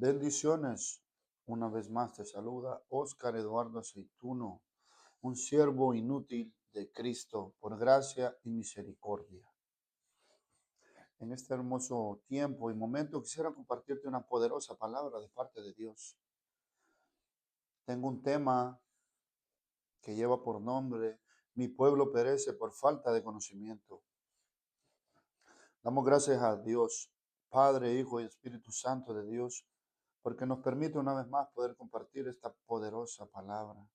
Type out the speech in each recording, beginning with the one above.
Bendiciones. Una vez más te saluda Oscar Eduardo Aceituno, un siervo inútil de Cristo por gracia y misericordia. En este hermoso tiempo y momento quisiera compartirte una poderosa palabra de parte de Dios. Tengo un tema que lleva por nombre: Mi pueblo perece por falta de conocimiento. Damos gracias a Dios, Padre, Hijo y Espíritu Santo de Dios, porque nos permite una vez más poder compartir esta poderosa palabra.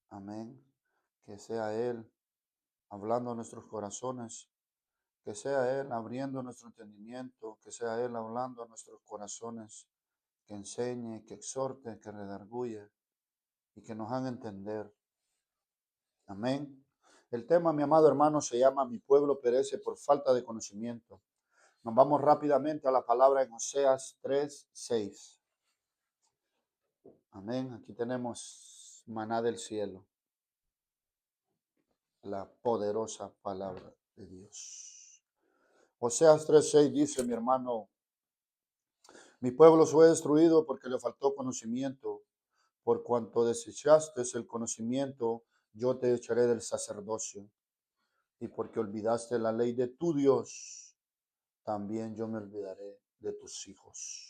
Amén. Que sea Él hablando a nuestros corazones, que sea Él abriendo nuestro entendimiento, que sea Él hablando a nuestros corazones, que enseñe, que exhorte, que redarguye y que nos haga entender. Amén. El tema, mi amado hermano, se llama Mi pueblo perece por falta de conocimiento. Nos vamos rápidamente a la palabra en Oseas 3:6. Amén. Aquí tenemos maná del cielo, la poderosa palabra de Dios. Oseas 3:6 dice, mi hermano: mi pueblo fue destruido porque le faltó conocimiento. Por cuanto desechaste el conocimiento, yo te echaré del sacerdocio. Y porque olvidaste la ley de tu Dios, también yo me olvidaré de tus hijos.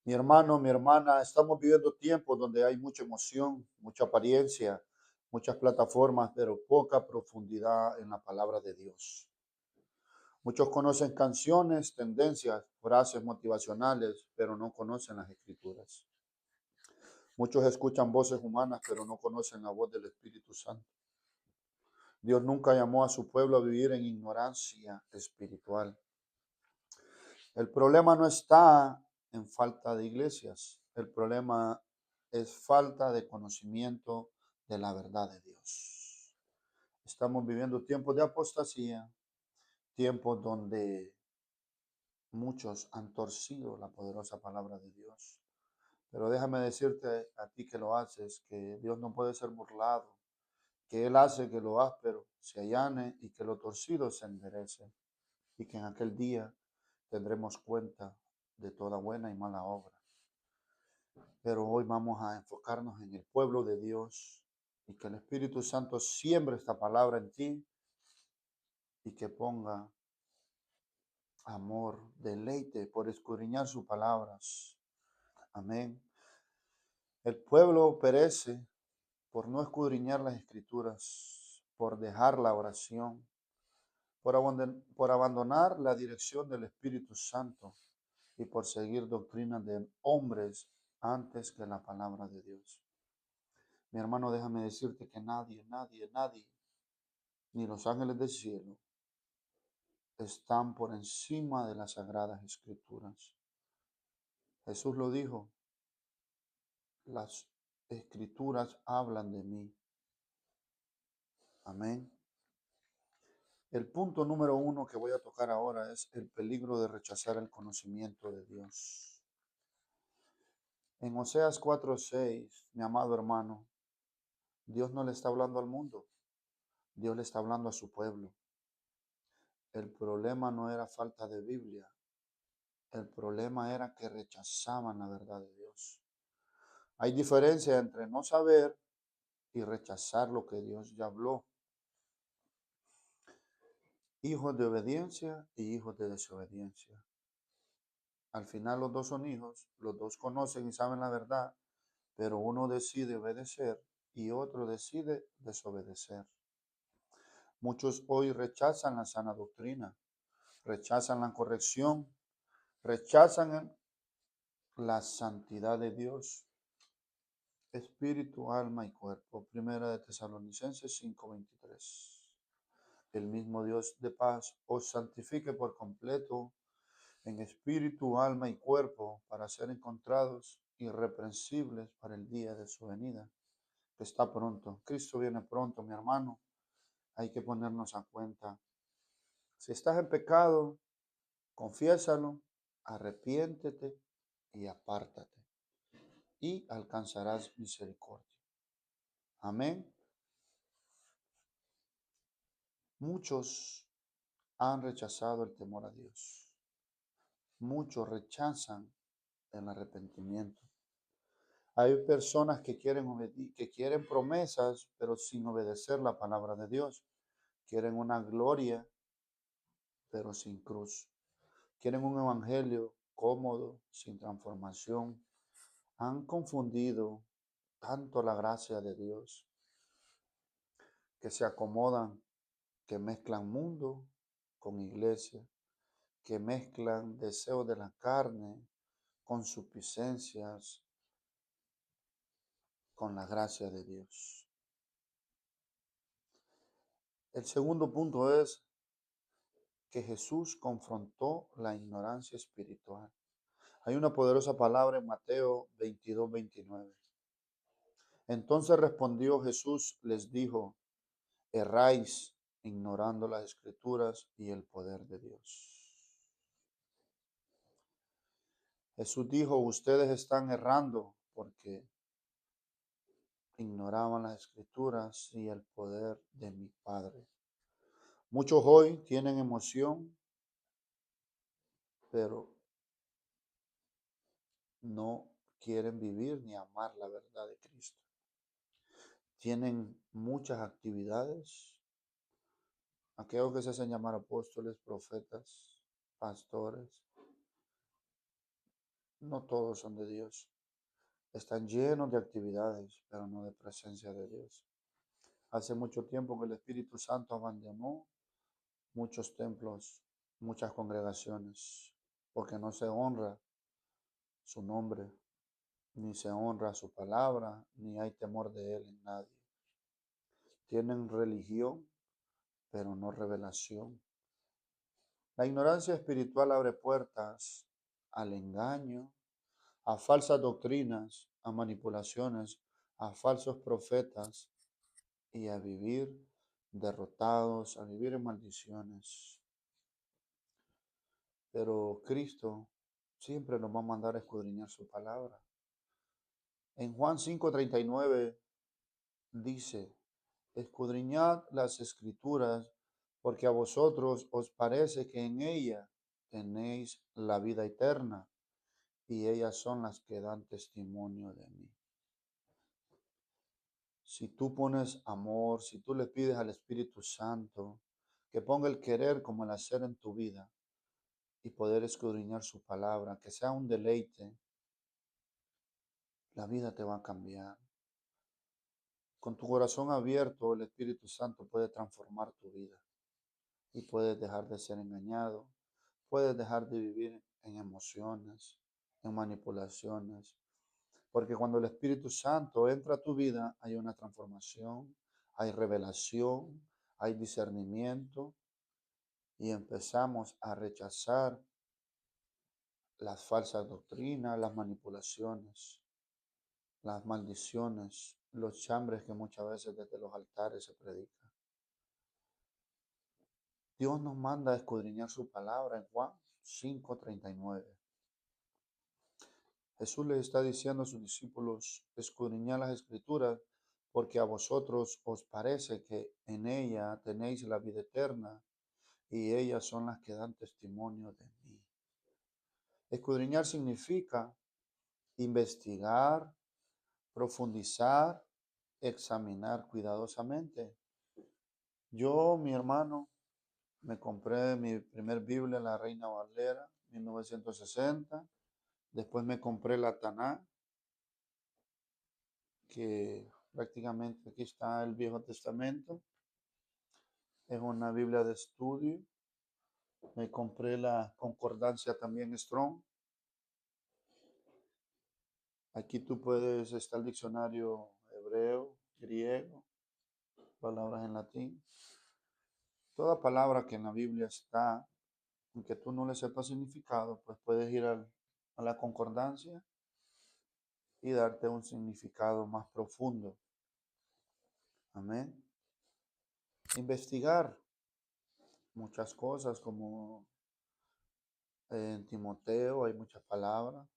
Mi hermano, mi hermana, estamos viviendo tiempos donde hay mucha emoción, mucha apariencia, muchas plataformas, pero poca profundidad en la palabra de Dios. Muchos conocen canciones, tendencias, frases motivacionales, pero no conocen las escrituras. Muchos escuchan voces humanas, pero no conocen la voz del Espíritu Santo. Dios nunca llamó a su pueblo a vivir en ignorancia espiritual. El problema no está en falta de iglesias. El problema es falta de conocimiento de la verdad de Dios. Estamos viviendo tiempos de apostasía, tiempos donde muchos han torcido la poderosa palabra de Dios. Pero déjame decirte a ti que lo haces, que Dios no puede ser burlado, que Él hace que lo áspero se allane y que lo torcido se enderece, y que en aquel día tendremos cuenta de toda buena y mala obra. Pero hoy vamos a enfocarnos en el pueblo de Dios y que el Espíritu Santo siembre esta palabra en ti y que ponga amor, deleite por escudriñar sus palabras. Amén. El pueblo perece por no escudriñar las escrituras, por dejar la oración, por abandonar la dirección del Espíritu Santo y por seguir doctrinas de hombres antes que la palabra de Dios. Mi hermano, déjame decirte que nadie, ni los ángeles del cielo, están por encima de las sagradas escrituras. Jesús lo dijo: las escrituras hablan de mí. Amén. El punto número 1 que voy a tocar ahora es el peligro de rechazar el conocimiento de Dios. En Oseas 4:6, mi amado hermano, Dios no le está hablando al mundo, Dios le está hablando a su pueblo. El problema no era falta de Biblia, el problema era que rechazaban la verdad de Dios. Hay diferencia entre no saber y rechazar lo que Dios ya habló. Hijos de obediencia y hijos de desobediencia. Al final los dos son hijos, los dos conocen y saben la verdad, pero uno decide obedecer y otro decide desobedecer. Muchos hoy rechazan la sana doctrina, rechazan la corrección, rechazan la santidad de Dios, espíritu, alma y cuerpo. Primera de Tesalonicenses 5:23. El mismo Dios de paz os santifique por completo en espíritu, alma y cuerpo, para ser encontrados irreprensibles para el día de su venida, que está pronto. Cristo viene pronto, mi hermano. Hay que ponernos a cuenta. Si estás en pecado, confiésalo, arrepiéntete y apártate, y alcanzarás misericordia. Amén. Muchos han rechazado el temor a Dios. muchos rechazan el arrepentimiento. Hay personas que quieren promesas, pero sin obedecer la palabra de Dios. Quieren una gloria, pero sin cruz. Quieren un evangelio cómodo, sin transformación. Han confundido tanto la gracia de Dios que se acomodan, que mezclan mundo con iglesia, que mezclan deseos de la carne, consuficiencias, con la gracia de Dios. El segundo punto es que Jesús confrontó la ignorancia espiritual. Hay una poderosa palabra en Mateo 22:29. Entonces respondió Jesús, les dijo, erráis ignorando las escrituras y el poder de Dios. Jesús dijo, ustedes están errando porque ignoraban las escrituras y el poder de mi Padre. Muchos hoy tienen emoción, pero no quieren vivir ni amar la verdad de Cristo. Tienen muchas actividades, aquellos que se hacen llamar apóstoles, profetas, pastores, no todos son de Dios. Están llenos de actividades, pero no de presencia de Dios. Hace mucho tiempo que el Espíritu Santo abandonó muchos templos, muchas congregaciones, porque no se honra su nombre, ni se honra su palabra, ni hay temor de él en nadie. Tienen religión, pero no revelación. La ignorancia espiritual abre puertas al engaño, a falsas doctrinas, a manipulaciones, a falsos profetas y a vivir derrotados, a vivir en maldiciones. Pero Cristo siempre nos va a mandar a escudriñar su palabra. En Juan 5:39 dice, escudriñad las escrituras, porque a vosotros os parece que en ella tenéis la vida eterna, y ellas son las que dan testimonio de mí. Si tú pones amor, si tú le pides al Espíritu Santo que ponga el querer como el hacer en tu vida y poder escudriñar su palabra, que sea un deleite, la vida te va a cambiar. Con tu corazón abierto, el Espíritu Santo puede transformar tu vida y puedes dejar de ser engañado, puedes dejar de vivir en emociones, en manipulaciones, porque cuando el Espíritu Santo entra a tu vida, hay una transformación, hay revelación, hay discernimiento y empezamos a rechazar las falsas doctrinas, las manipulaciones, las maldiciones, los chambres que muchas veces desde los altares se predican. Dios nos manda a escudriñar su palabra en Juan 5:39. Jesús les está diciendo a sus discípulos, escudriñad las escrituras, porque a vosotros os parece que en ella tenéis la vida eterna, y ellas son las que dan testimonio de mí. Escudriñar significa investigar, profundizar, examinar cuidadosamente. Yo, mi hermano, me compré mi primer Biblia, la Reina Valera, 1960. Después me compré la Taná, que prácticamente aquí está el Viejo Testamento. Es una Biblia de estudio. Me compré la Concordancia también Strong. Aquí tú puedes, está el diccionario hebreo, griego, palabras en latín. Toda palabra que en la Biblia está, aunque tú no le sepas significado, pues puedes ir a la concordancia y darte un significado más profundo. Amén. Investigar muchas cosas, como en Timoteo hay muchas palabras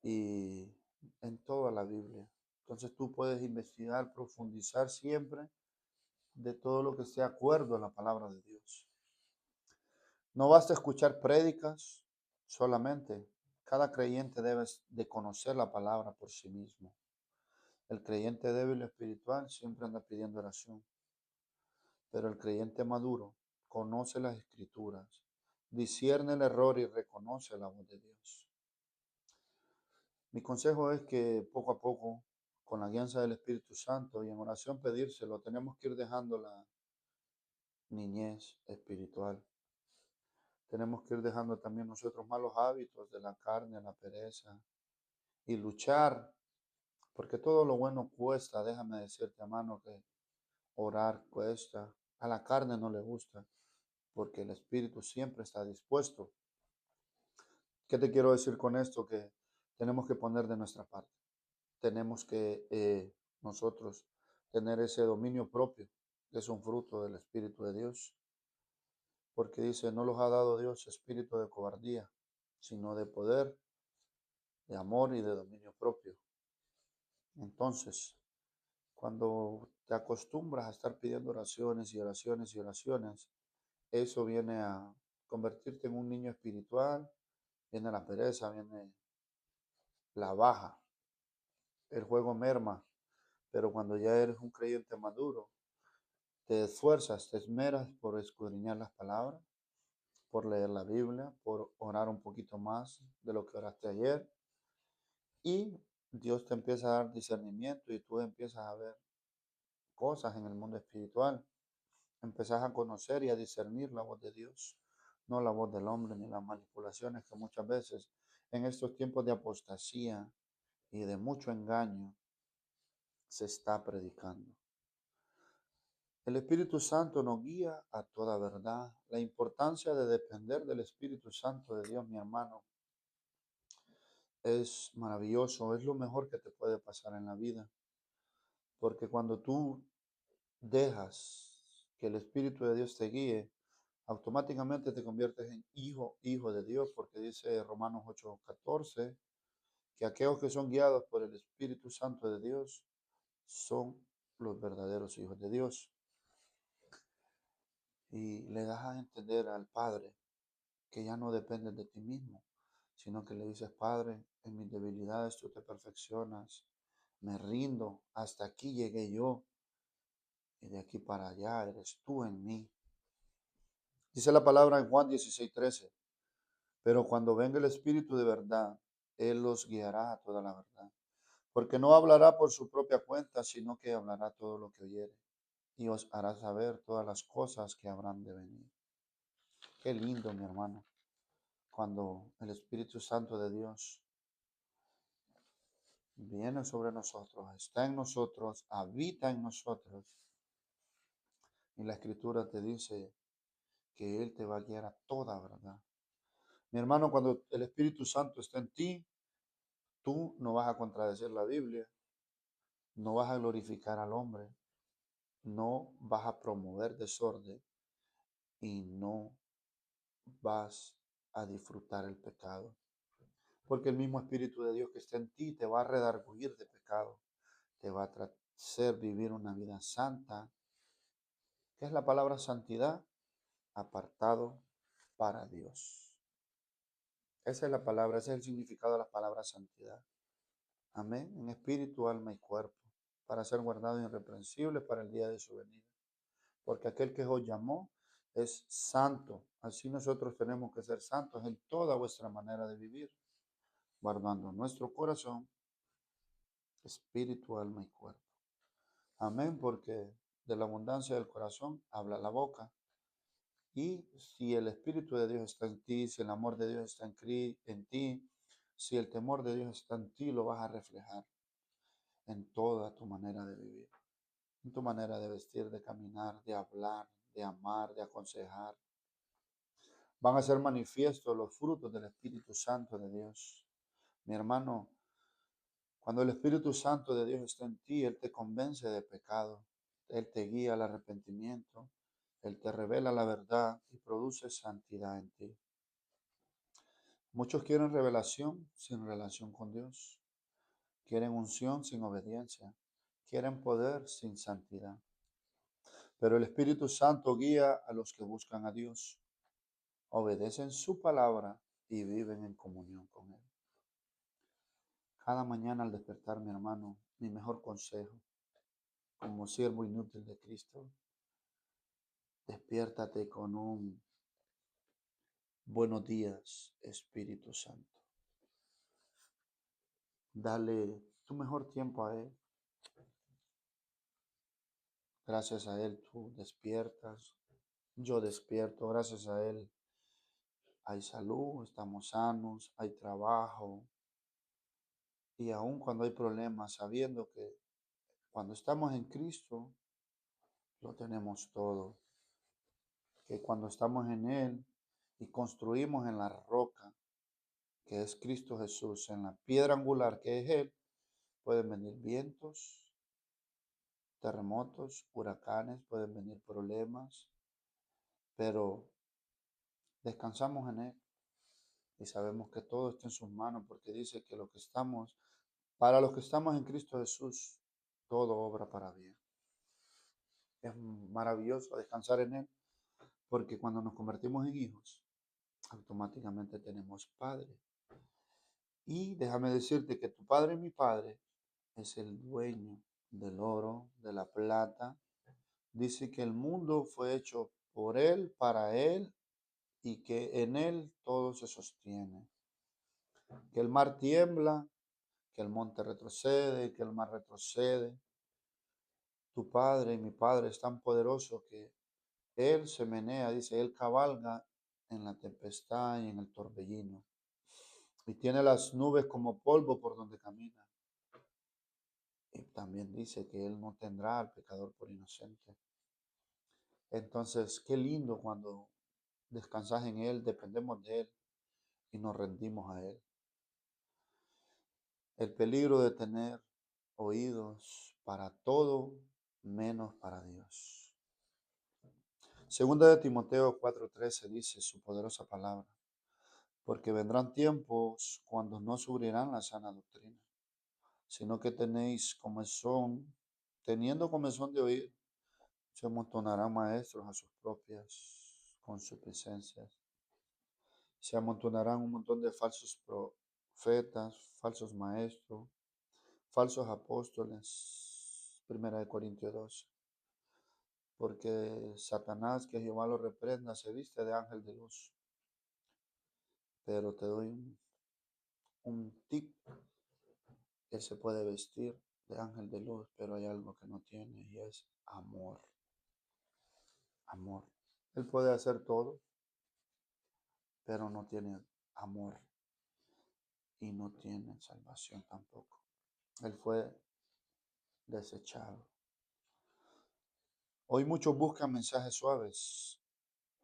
y en toda la Biblia. Entonces tú puedes investigar, profundizar siempre de todo lo que esté de acuerdo a la palabra de Dios. No basta escuchar prédicas solamente. Cada creyente debe de conocer la palabra por sí mismo. El creyente débil espiritual siempre anda pidiendo oración, pero el creyente maduro conoce las escrituras, discierne el error y reconoce la voz de Dios. Mi consejo es que poco a poco, con la guianza del Espíritu Santo y en oración pedírselo, tenemos que ir dejando la niñez espiritual. Tenemos que ir dejando también nosotros malos hábitos de la carne, la pereza y luchar, porque todo lo bueno cuesta. Déjame decirte, hermano, que orar cuesta. A la carne no le gusta, porque el espíritu siempre está dispuesto. ¿Qué te quiero decir con esto? Que tenemos que poner de nuestra parte. Tenemos que nosotros tener ese dominio propio, que es un fruto del Espíritu de Dios, porque dice, no los ha dado Dios espíritu de cobardía, sino de poder, de amor y de dominio propio. Entonces, cuando te acostumbras a estar pidiendo oraciones y oraciones y oraciones, eso viene a convertirte en un niño espiritual, viene la pereza, viene la baja, el juego merma, pero cuando ya eres un creyente maduro, te esfuerzas, te esmeras por escudriñar las palabras, por leer la Biblia, por orar un poquito más de lo que oraste ayer, y Dios te empieza a dar discernimiento y tú empiezas a ver cosas en el mundo espiritual. Empezás a conocer y a discernir la voz de Dios, no la voz del hombre ni las manipulaciones que muchas veces en estos tiempos de apostasía y de mucho engaño se está predicando. El Espíritu Santo nos guía a toda verdad. La importancia de depender del Espíritu Santo de Dios, mi hermano, es maravilloso, es lo mejor que te puede pasar en la vida, porque cuando tú dejas que el Espíritu de Dios te guíe, automáticamente te conviertes en hijo de Dios, porque dice Romanos 8:14, que aquellos que son guiados por el Espíritu Santo de Dios son los verdaderos hijos de Dios. Y le das a entender al Padre que ya no dependes de ti mismo, sino que le dices, Padre, en mis debilidades tú te perfeccionas, me rindo, hasta aquí llegué yo, y de aquí para allá eres tú en mí. Dice la palabra en Juan 16:13, pero cuando venga el Espíritu de verdad, Él los guiará a toda la verdad, porque no hablará por su propia cuenta, sino que hablará todo lo que oyere, y os hará saber todas las cosas que habrán de venir. Qué lindo, mi hermano, cuando el Espíritu Santo de Dios viene sobre nosotros, está en nosotros, habita en nosotros. Y la Escritura te dice que Él te va a guiar a toda verdad. Mi hermano, cuando el Espíritu Santo está en ti, tú no vas a contradecir la Biblia, no vas a glorificar al hombre, no vas a promover desorden y no vas a disfrutar el pecado. Porque el mismo Espíritu de Dios que está en ti te va a redarguir de pecado, te va a hacer vivir una vida santa. ¿Qué es la palabra santidad? Apartado para Dios. Esa es la palabra, ese es el significado de la palabra santidad. Amén. En espíritu, alma y cuerpo, para ser guardado irreprensible para el día de su venida. Porque aquel que os llamó es santo. Así nosotros tenemos que ser santos en toda vuestra manera de vivir, guardando nuestro corazón, espíritu, alma y cuerpo. Amén, porque de la abundancia del corazón habla la boca. Y si el Espíritu de Dios está en ti, si el amor de Dios está en ti, si el temor de Dios está en ti, lo vas a reflejar en toda tu manera de vivir, en tu manera de vestir, de caminar, de hablar, de amar, de aconsejar. Van a ser manifiestos los frutos del Espíritu Santo de Dios. Mi hermano, cuando el Espíritu Santo de Dios está en ti, Él te convence de pecado, Él te guía al arrepentimiento, Él te revela la verdad y produce santidad en ti. Muchos quieren revelación sin relación con Dios. Quieren unción sin obediencia. Quieren poder sin santidad. Pero el Espíritu Santo guía a los que buscan a Dios. obedecen su palabra y viven en comunión con Él. Cada mañana al despertar, mi hermano, mi mejor consejo, como siervo inútil de Cristo, despiértate con un buenos días, Espíritu Santo. Dale tu mejor tiempo a Él. Gracias a Él tú despiertas, yo despierto, gracias a Él hay salud, estamos sanos, hay trabajo. Y aun cuando hay problemas, sabiendo que cuando estamos en Cristo, lo tenemos todo. Que cuando estamos en Él y construimos en la roca, que es Cristo Jesús, en la piedra angular que es Él, pueden venir vientos, terremotos, huracanes, pueden venir problemas, pero descansamos en Él y sabemos que todo está en sus manos, porque dice que para los que estamos en Cristo Jesús, todo obra para bien. Es maravilloso descansar en Él, porque cuando nos convertimos en hijos, automáticamente tenemos Padre. Y déjame decirte que tu Padre, mi Padre, es el dueño del oro, de la plata. Dice que el mundo fue hecho por Él, para Él, y que en Él todo se sostiene. Que el mar tiembla, que el monte retrocede, que el mar retrocede. Tu Padre y mi Padre es tan poderoso que Él se menea, dice, Él cabalga en la tempestad y en el torbellino. Y tiene las nubes como polvo por donde camina. Y también dice que Él no tendrá al pecador por inocente. Entonces, qué lindo cuando descansas en Él, dependemos de Él y nos rendimos a Él. El peligro de tener oídos para todo menos para Dios. Segunda de Timoteo 4:13 dice su poderosa palabra, porque vendrán tiempos cuando no subirán la sana doctrina, sino que teniendo comezón de oír, se amontonarán maestros a sus propias consuficiencias. Se amontonarán un montón de falsos profetas, falsos maestros, falsos apóstoles. Primera de Corintios 12. Porque Satanás, que Jehová lo reprenda, se viste de ángel de luz. Pero te doy un tip. Él se puede vestir de ángel de luz, pero hay algo que no tiene y es amor. Amor. Él puede hacer todo, pero no tiene amor y no tiene salvación tampoco. Él fue desechado. Hoy muchos buscan mensajes suaves,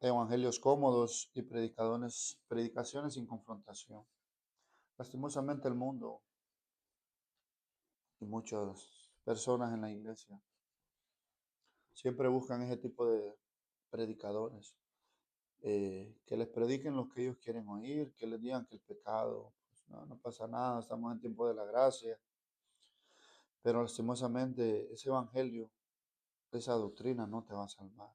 evangelios cómodos y predicaciones sin confrontación. Lastimosamente el mundo y muchas personas en la iglesia siempre buscan ese tipo de predicadores, que les prediquen lo que ellos quieren oír, que les digan que el pecado, pues, no pasa nada, estamos en tiempo de la gracia, pero lastimosamente ese evangelio, esa doctrina no te va a salvar,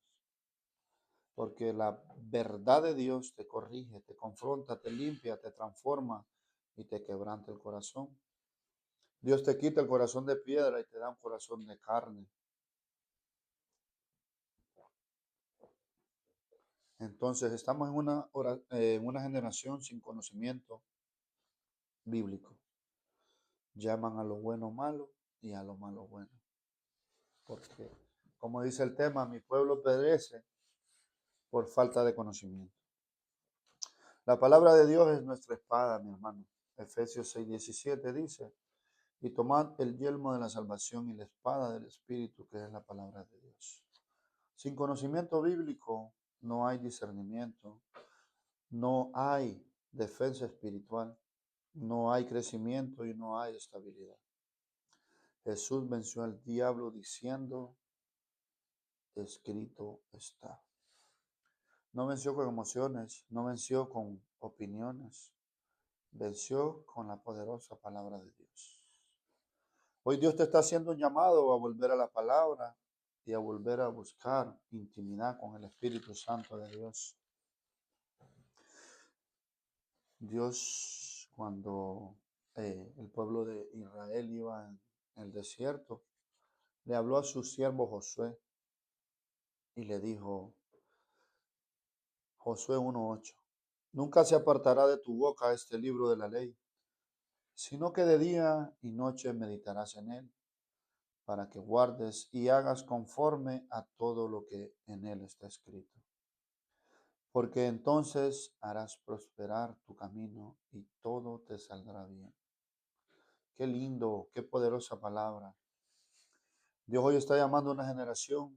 porque la verdad de Dios te corrige, te confronta, te limpia, te transforma y te quebranta el corazón. Dios te quita el corazón de piedra y te da un corazón de carne. Entonces estamos en una generación sin conocimiento bíblico. Llaman a lo bueno malo y a lo malo bueno. Porque, como dice el tema, mi pueblo perece por falta de conocimiento. La palabra de Dios es nuestra espada, mi hermano. Efesios 6:17 dice, y tomad el yelmo de la salvación y la espada del Espíritu, que es la palabra de Dios. Sin conocimiento bíblico no hay discernimiento, no hay defensa espiritual, no hay crecimiento y no hay estabilidad. Jesús venció al diablo diciendo, escrito está. No venció con emociones, no venció con opiniones, venció con la poderosa palabra de Dios. Hoy Dios te está haciendo un llamado a volver a la palabra y a volver a buscar intimidad con el Espíritu Santo de Dios. Dios, cuando el pueblo de Israel iba en el desierto, le habló a su siervo Josué y le dijo, Josué 1:8, nunca se apartará de tu boca este libro de la ley, sino que de día y noche meditarás en él, para que guardes y hagas conforme a todo lo que en él está escrito. Porque entonces harás prosperar tu camino y todo te saldrá bien. Qué lindo, qué poderosa palabra. Dios hoy está llamando a una generación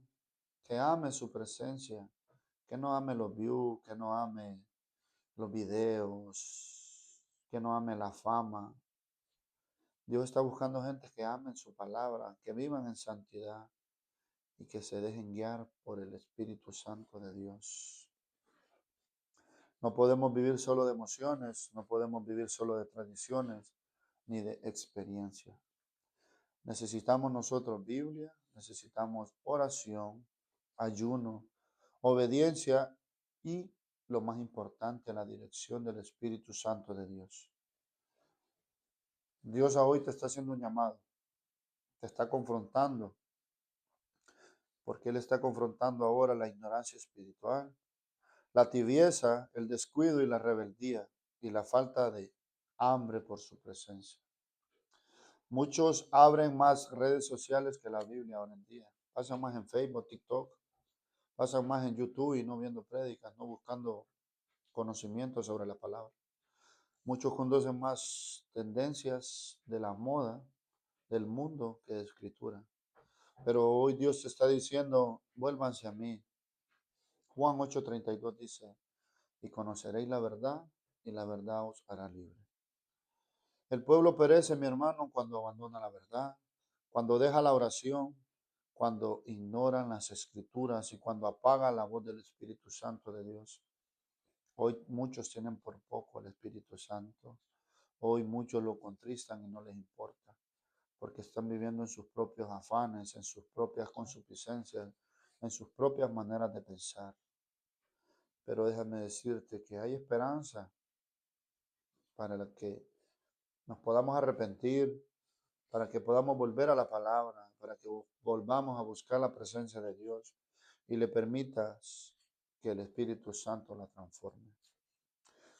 que ame su presencia, que no ame los views, que no ame los videos, que no ame la fama. Dios está buscando gente que amen su palabra, que vivan en santidad y que se dejen guiar por el Espíritu Santo de Dios. No podemos vivir solo de emociones, no podemos vivir solo de tradiciones ni de experiencia. Necesitamos nosotros Biblia, necesitamos oración, ayuno, obediencia y, lo más importante, la dirección del Espíritu Santo de Dios. Dios hoy te está haciendo un llamado, te está confrontando, porque Él está confrontando ahora la ignorancia espiritual, la tibieza, el descuido y la rebeldía y la falta de hambre por su presencia. Muchos abren más redes sociales que la Biblia hoy en día. Pasan más en Facebook, TikTok, pasan más en YouTube y no viendo prédicas, no buscando conocimiento sobre la palabra. Muchos conducen más tendencias de la moda, del mundo, que de escritura. Pero hoy Dios te está diciendo, vuélvanse a mí. Juan 8:32 dice, y conoceréis la verdad, y la verdad os hará libre. El pueblo perece, mi hermano, cuando abandona la verdad, cuando deja la oración, cuando ignoran las escrituras y cuando apaga la voz del Espíritu Santo de Dios. Hoy muchos tienen por poco el Espíritu Santo. Hoy muchos lo contristan y no les importa, porque están viviendo en sus propios afanes, en sus propias consuficiencias, en sus propias maneras de pensar. Pero déjame decirte que hay esperanza para la que nos podamos arrepentir, para que podamos volver a la palabra, para que volvamos a buscar la presencia de Dios y le permitas que el Espíritu Santo la transforme.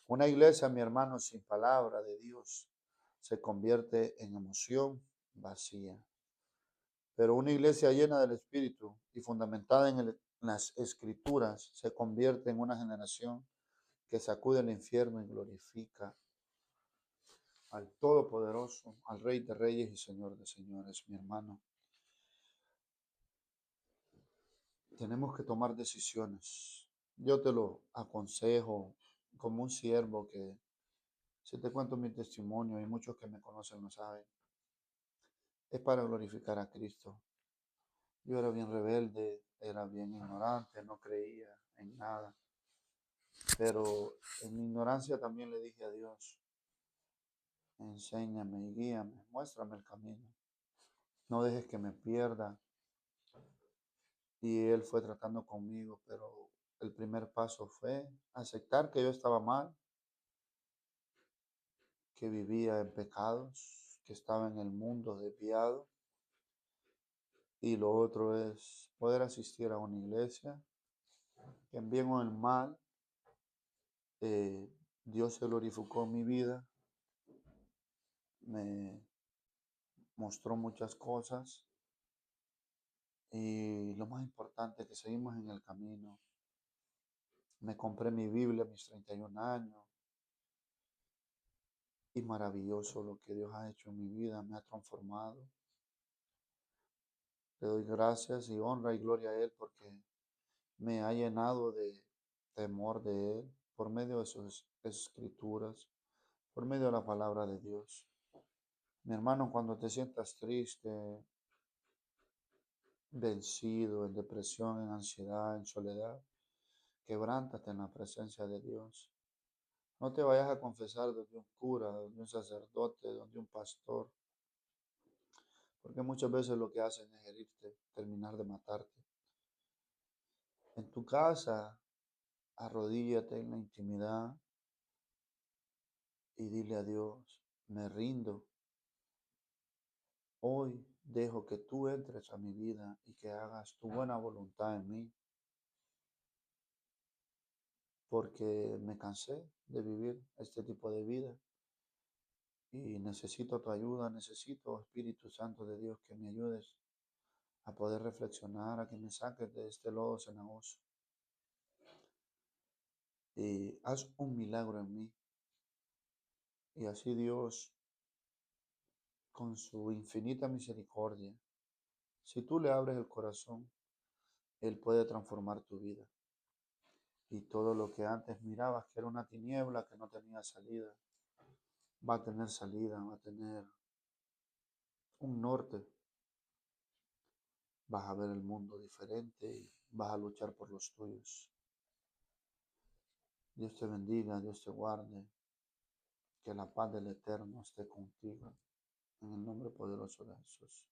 Una iglesia, mi hermano, sin palabra de Dios se convierte en emoción vacía. Pero una iglesia llena del Espíritu y fundamentada en las Escrituras se convierte en una generación que sacude el infierno y glorifica al Todopoderoso, al Rey de Reyes y Señor de Señores, mi hermano. Tenemos que tomar decisiones. Yo te lo aconsejo como un siervo que, si te cuento mi testimonio, y muchos que me conocen lo saben, es para glorificar a Cristo. Yo era bien rebelde, era bien ignorante, no creía en nada, pero en mi ignorancia también le dije a Dios, enséñame y guíame, muéstrame el camino, no dejes que me pierda. Y Él fue tratando conmigo, pero el primer paso fue aceptar que yo estaba mal, que vivía en pecados, que estaba en el mundo desviado. Y lo otro es poder asistir a una iglesia, que en bien o en mal, eh, Dios se glorificó en mi vida, me mostró muchas cosas y lo más importante, que seguimos en el camino. Me compré mi Biblia a mis 31 años y maravilloso lo que Dios ha hecho en mi vida, me ha transformado. Le doy gracias y honra y gloria a Él porque me ha llenado de temor de Él por medio de sus escrituras, por medio de la palabra de Dios. Mi hermano, cuando te sientas triste, vencido, en depresión, en ansiedad, en soledad, quebrántate en la presencia de Dios. No te vayas a confesar donde un cura, donde un sacerdote, donde un pastor, porque muchas veces lo que hacen es herirte, terminar de matarte. En tu casa, arrodíllate en la intimidad y dile a Dios, me rindo. Hoy dejo que tú entres a mi vida y que hagas tu buena voluntad en mí, porque me cansé de vivir este tipo de vida y necesito tu ayuda, necesito, Espíritu Santo de Dios, que me ayudes a poder reflexionar, a que me saques de este lodo cenagoso y haz un milagro en mí. Y así Dios, con su infinita misericordia, si tú le abres el corazón, Él puede transformar tu vida. Y todo lo que antes mirabas que era una tiniebla que no tenía salida, va a tener salida, va a tener un norte. Vas a ver el mundo diferente y vas a luchar por los tuyos. Dios te bendiga, Dios te guarde, que la paz del Eterno esté contigo. En el nombre poderoso de Jesús.